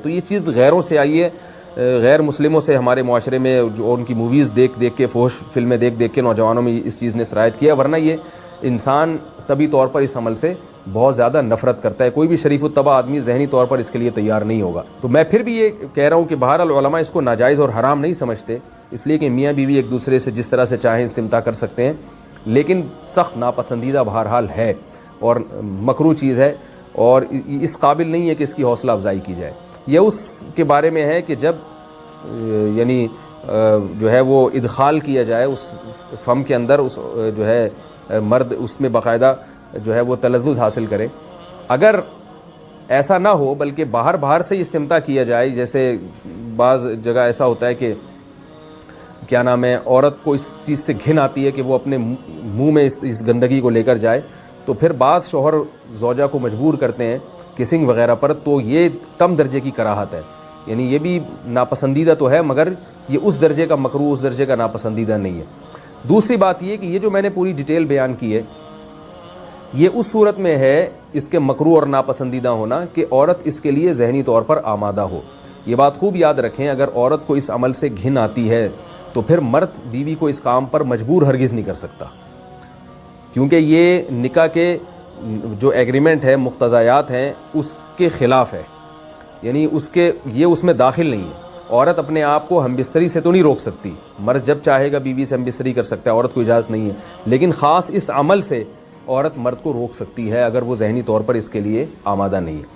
تو یہ چیز غیروں سے آئی ہے, غیر مسلموں سے ہمارے معاشرے میں, جو ان کی موویز دیکھ دیکھ کے, فحش فلمیں دیکھ دیکھ کے نوجوانوں میں اس چیز نے سرایت کیا, ورنہ یہ انسان طبی طور پر اس عمل سے بہت زیادہ نفرت کرتا ہے. کوئی بھی شریف الطبع آدمی ذہنی طور پر اس کے لیے تیار نہیں ہوگا. تو میں پھر بھی یہ کہہ رہا ہوں کہ بہرحال علماء اس کو ناجائز اور حرام نہیں سمجھتے, اس لیے کہ میاں بیوی ایک دوسرے سے جس طرح سے چاہیں استمتاع کر سکتے ہیں, لیکن سخت ناپسندیدہ بہرحال ہے اور مکروہ چیز ہے, اور اس قابل نہیں ہے کہ اس کی حوصلہ افزائی کی جائے. یہ اس کے بارے میں ہے کہ جب یعنی جو ہے وہ ادخال کیا جائے اس فم کے اندر, اس جو ہے مرد اس میں باقاعدہ جو ہے وہ تلذذ حاصل کرے. اگر ایسا نہ ہو بلکہ باہر سے استمتاع کیا جائے, جیسے بعض جگہ ایسا ہوتا ہے کہ کیا نام ہے, عورت کو اس چیز سے گھن آتی ہے کہ وہ اپنے منہ میں اس گندگی کو لے کر جائے, تو پھر بعض شوہر زوجہ کو مجبور کرتے ہیں کسنگ وغیرہ پر, تو یہ کم درجے کی کراہت ہے. یعنی یہ بھی ناپسندیدہ تو ہے مگر یہ اس درجے کا مکروہ, اس درجے کا ناپسندیدہ نہیں ہے. دوسری بات یہ کہ یہ جو میں نے پوری ڈیٹیل بیان کی ہے, یہ اس صورت میں ہے اس کے مکروہ اور ناپسندیدہ ہونا کہ عورت اس کے لیے ذہنی طور پر آمادہ ہو. یہ بات خوب یاد رکھیں, اگر عورت کو اس عمل سے گھن آتی ہے تو پھر مرد بیوی کو اس کام پر مجبور ہرگز نہیں کر سکتا, کیونکہ یہ نکاح کے جو ایگریمنٹ ہے, مقتضیات ہیں, اس کے خلاف ہے. یعنی اس میں داخل نہیں ہے. عورت اپنے آپ کو ہم بستری سے تو نہیں روک سکتی, مرد جب چاہے گا بیوی سے ہم بستری کر سکتا ہے, عورت کو اجازت نہیں ہے, لیکن خاص اس عمل سے عورت مرد کو روک سکتی ہے اگر وہ ذہنی طور پر اس کے لیے آمادہ نہیں ہے.